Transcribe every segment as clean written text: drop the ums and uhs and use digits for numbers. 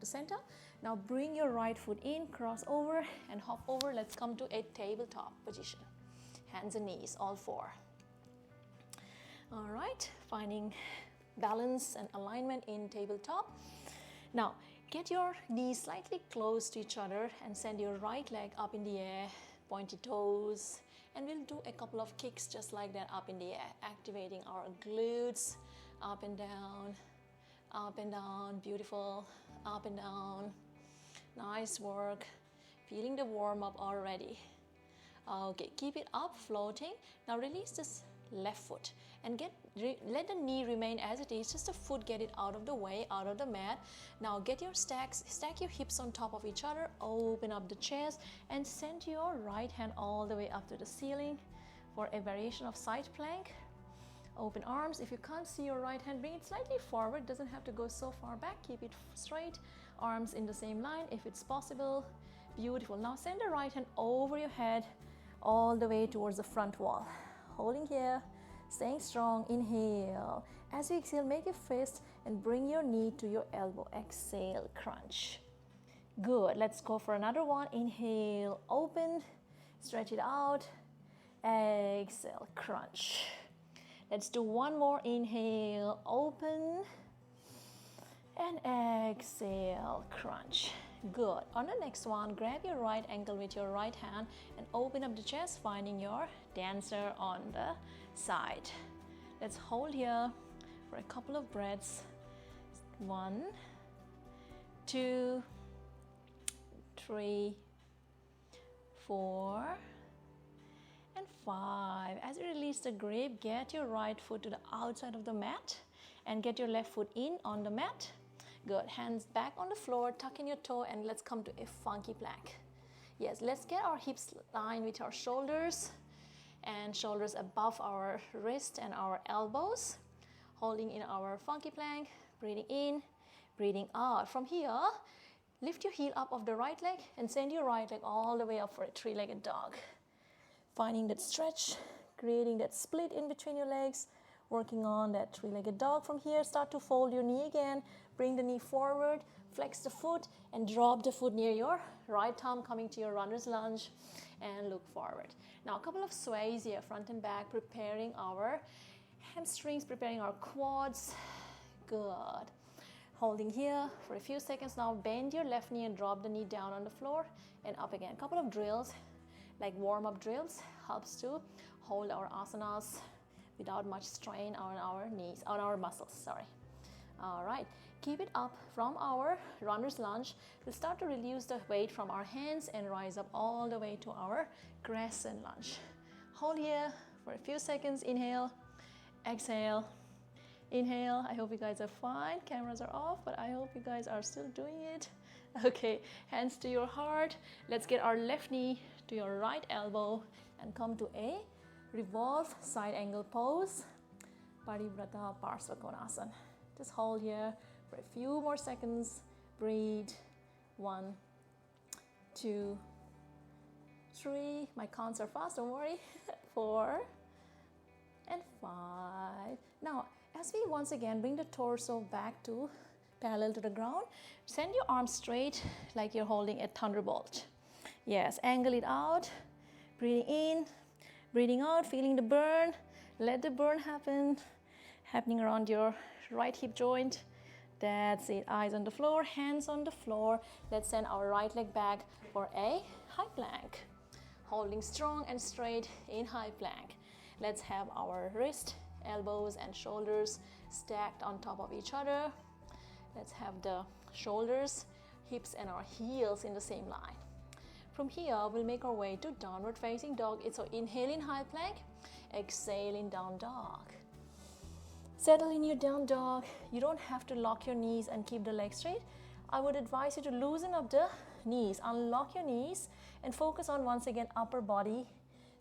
to center. Now bring your right foot in, cross over and hop over. Let's come to a tabletop position. Hands and knees, all four. All right, finding balance and alignment in tabletop. Now, get your knees slightly close to each other and send your right leg up in the air, pointy toes, and we'll do a couple of kicks just like that up in the air, activating our glutes, up and down, beautiful, up and down. Nice work, feeling the warm up already. Okay, keep it up, floating. Now release this left foot and let the knee remain as it is, just the foot, get it out of the way, out of the mat. Now get your stack your hips on top of each other, open up the chest and send your right hand all the way up to the ceiling for a variation of side plank. Open arms. If you can't see your right hand, bring it slightly forward, doesn't have to go so far back, keep it straight, arms in the same line if it's possible. Beautiful. Now send the right hand over your head all the way towards the front wall. Holding here, staying strong. Inhale. As you exhale, make a fist and bring your knee to your elbow. Exhale, crunch. Good. Let's go for another one. Inhale, open, stretch it out. Exhale, crunch. Let's do one more. Inhale, open, and exhale, crunch. Good. On the next one, grab your right ankle with your right hand and open up the chest, finding your dancer on the side. Let's hold here for a couple of breaths. 1, 2, 3, 4, and 5. As you release the grip, get your right foot to the outside of the mat and get your left foot in on the mat. Good. Hands back on the floor, tuck in your toe, and let's come to a funky plank. Yes, let's get our hips lined with our shoulders and shoulders above our wrist and our elbows. Holding in our funky plank, breathing in, breathing out. From here, lift your heel up of the right leg and send your right leg all the way up for a three-legged dog. Finding that stretch, creating that split in between your legs, working on that three-legged dog. From here, start to fold your knee again, bring the knee forward, flex the foot, and drop the foot near your right thumb, coming to your runner's lunge, and look forward. Now, a couple of sways here, front and back, preparing our hamstrings, preparing our quads. Good. Holding here for a few seconds now, bend your left knee and drop the knee down on the floor and up again. A couple of drills, like warm-up drills, helps to hold our asanas without much strain on our knees, on our muscles, sorry. All right, keep it up from our runner's lunge. We'll start to release the weight from our hands and rise up all the way to our crescent lunge. Hold here for a few seconds. Inhale, exhale, inhale. I hope you guys are fine. Cameras are off, but I hope you guys are still doing it. Okay, hands to your heart. Let's get our left knee to your right elbow and come to a revolve side angle pose, Parivrata Parsva Konasana. Just hold here for a few more seconds. Breathe. 1, 2, 3. My counts are fast, don't worry. 4 and 5. Now, as we once again bring the torso back to parallel to the ground, send your arms straight like you're holding a thunderbolt. Yes, angle it out. Breathing in, breathing out, feeling the burn. Let the burn happening around your right hip joint. That's it. Eyes on the floor, hands on the floor. Let's send our right leg back for a high plank. Holding strong and straight in high plank. Let's have our wrist, elbows, and shoulders stacked on top of each other. Let's have the shoulders, hips, and our heels in the same line. From here, we'll make our way to downward facing dog. So inhale in high plank, exhale in down dog. Settle in your down dog. You don't have to lock your knees and keep the legs straight. I would advise you to loosen up the knees, unlock your knees, and focus on, once again, upper body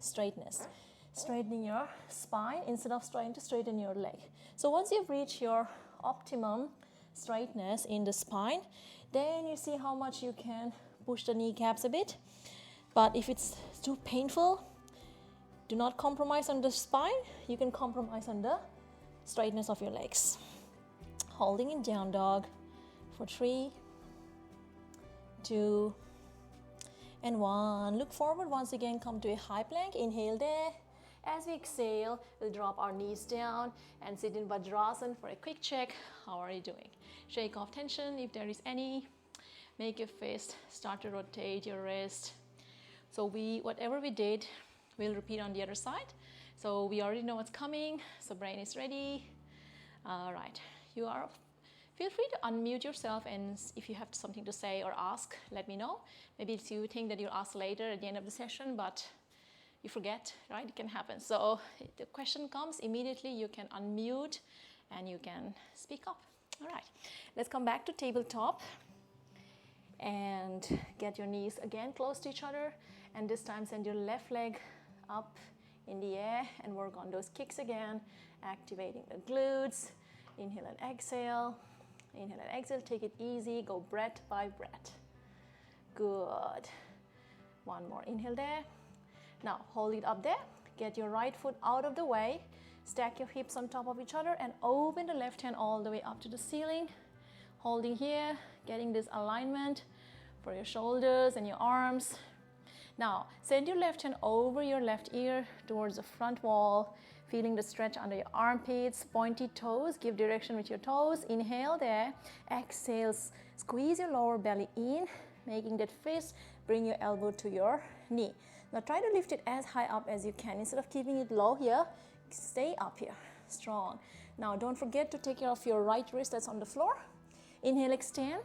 straightness. Straightening your spine instead of trying to straighten your leg. So once you've reached your optimum straightness in the spine, then you see how much you can push the kneecaps a bit. But if it's too painful, do not compromise on the spine. You can compromise on the straightness of your legs. Holding in down dog for 3, 2, and 1. Look forward once again, come to a high plank, inhale there. As we exhale, we'll drop our knees down and sit in Vajrasana for a quick check. How are you doing? Shake off tension if there is any. Make your fist start to rotate your wrist. So whatever we did, we'll repeat on the other side. So we already know what's coming, so brain is ready. All right, feel free to unmute yourself, and if you have something to say or ask, let me know. Maybe it's you think that you'll ask later at the end of the session, but you forget, right? It can happen. So if the question comes immediately, you can unmute and you can speak up. All right, let's come back to tabletop and get your knees again close to each other, and this time send your left leg up in the air and work on those kicks again, activating the glutes. Inhale and exhale. Inhale and exhale. Take it easy. Go breath by breath. Good. One more. Inhale there. Now hold it up there. Get your right foot out of the way. Stack your hips on top of each other and open the left hand all the way up to the ceiling. Holding here, getting this alignment for your shoulders and your arms. Now, send your left hand over your left ear towards the front wall, feeling the stretch under your armpits, pointy toes, give direction with your toes. Inhale there, exhale, squeeze your lower belly in, making that fist, bring your elbow to your knee. Now try to lift it as high up as you can. Instead of keeping it low here, stay up here, strong. Now don't forget to take care of your right wrist that's on the floor. Inhale, extend.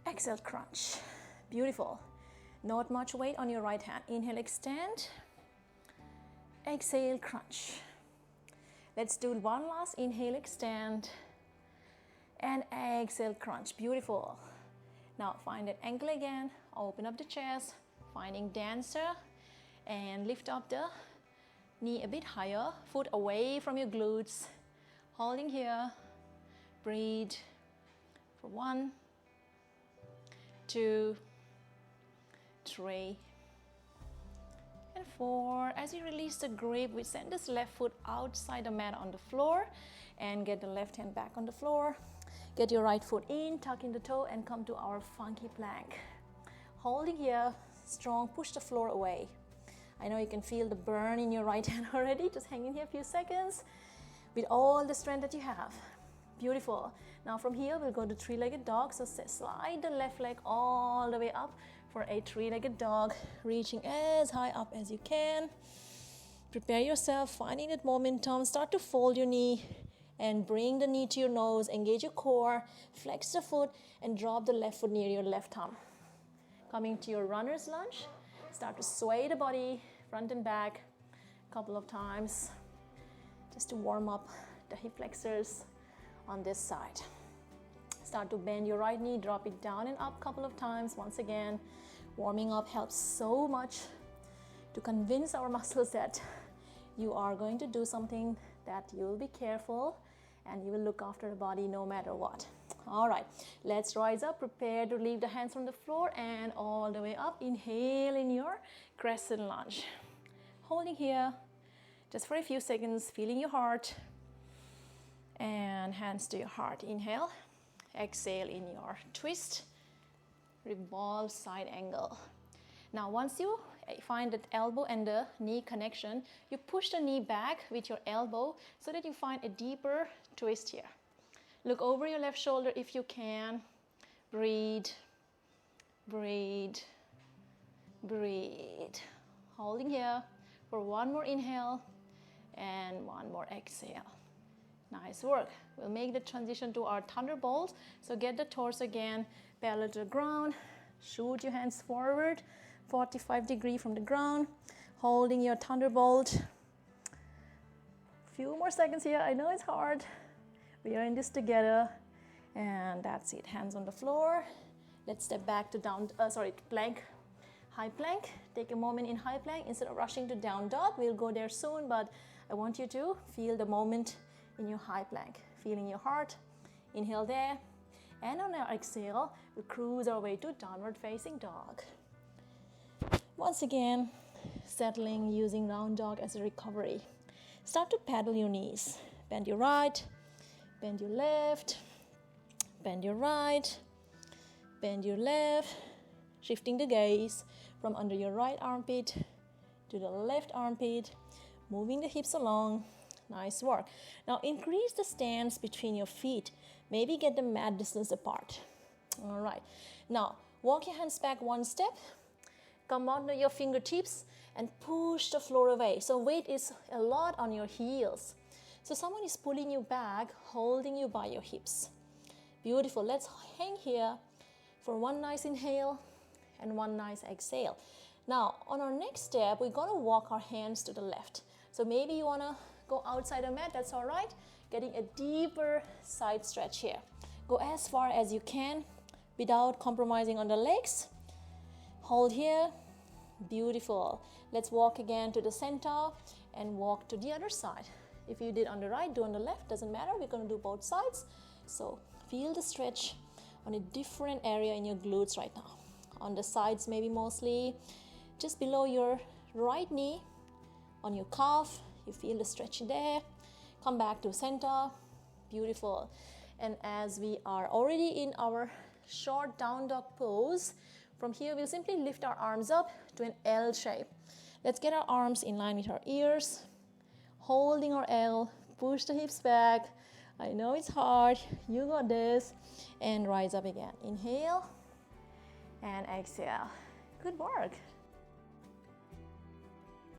Exhale, crunch. Beautiful. Not much weight on your right hand. Inhale, extend. Exhale, crunch. Let's do one last inhale, extend. And exhale, crunch. Beautiful. Now find that ankle again. Open up the chest. Finding dancer. And lift up the knee a bit higher. Foot away from your glutes. Holding here. Breathe. For 1, 2, 3, and 4. As you release the grip, we send this left foot outside the mat on the floor and get the left hand back on the floor. Get your right foot in, tuck in the toe, and come to our funky plank. Holding here, strong, push the floor away. I know you can feel the burn in your right hand already. Just hang in here a few seconds with all the strength that you have. Beautiful. Now from here, we'll go to three-legged dog. So slide the left leg all the way up for a three-legged dog, reaching as high up as you can. Prepare yourself, finding that momentum. Start to fold your knee and bring the knee to your nose. Engage your core, flex the foot, and drop the left foot near your left thumb. Coming to your runner's lunge. Start to sway the body front and back a couple of times just to warm up the hip flexors on this side. Start to bend your right knee, drop it down and up a couple of times. Once again, warming up helps so much to convince our muscles that you are going to do something, that you will be careful and you will look after the body no matter what. All right, let's rise up. Prepare to leave the hands from the floor and all the way up. Inhale in your crescent lunge. Holding here just for a few seconds, feeling your heart. And hands to your heart. Inhale. Exhale in your twist. Revolve side angle. Now once you find that elbow and the knee connection, you push the knee back with your elbow so that you find a deeper twist here. Look over your left shoulder if you can. Breathe. Breathe. Breathe. Holding here for one more inhale and one more exhale. Nice work. We'll make the transition to our thunderbolt. So get the torso again, parallel to the ground. Shoot your hands forward, 45 degrees from the ground. Holding your thunderbolt. Few more seconds here. I know it's hard. We are in this together. And that's it. Hands on the floor. Let's step back to plank. High plank. Take a moment in high plank. Instead of rushing to down dog, we'll go there soon, but I want you to feel the moment in your high plank, feeling your heart. Inhale there, and on our exhale, we'll cruise our way to downward facing dog. Once again, settling using round dog as a recovery. Start to paddle your knees. Bend your right, bend your left, bend your right, Bend your left, shifting the gaze from under your right armpit to the left armpit, moving the hips along. Nice work. Now increase the stance between your feet. Maybe get the mat distance apart. All right. Now walk your hands back one step. Come onto your fingertips and push the floor away. So weight is a lot on your heels. So someone is pulling you back, holding you by your hips. Beautiful. Let's hang here for one nice inhale and one nice exhale. Now, on our next step, we're gonna walk our hands to the left. So maybe you wanna go outside the mat, that's all right. Getting a deeper side stretch here. Go as far as you can without compromising on the legs. Hold here. Beautiful. Let's walk again to the center and walk to the other side. If you did on the right, do on the left, doesn't matter. We're gonna do both sides. So feel the stretch on a different area in your glutes right now. On the sides, maybe mostly just below your right knee, on your calf, you feel the stretch there. Come back to center. Beautiful. And as we are already in our short down dog pose, from here we'll simply lift our arms up to an L shape. Let's get our arms in line with our ears, holding our L, push the hips back. I know it's hard, you got this. And rise up again. Inhale and exhale. Good work.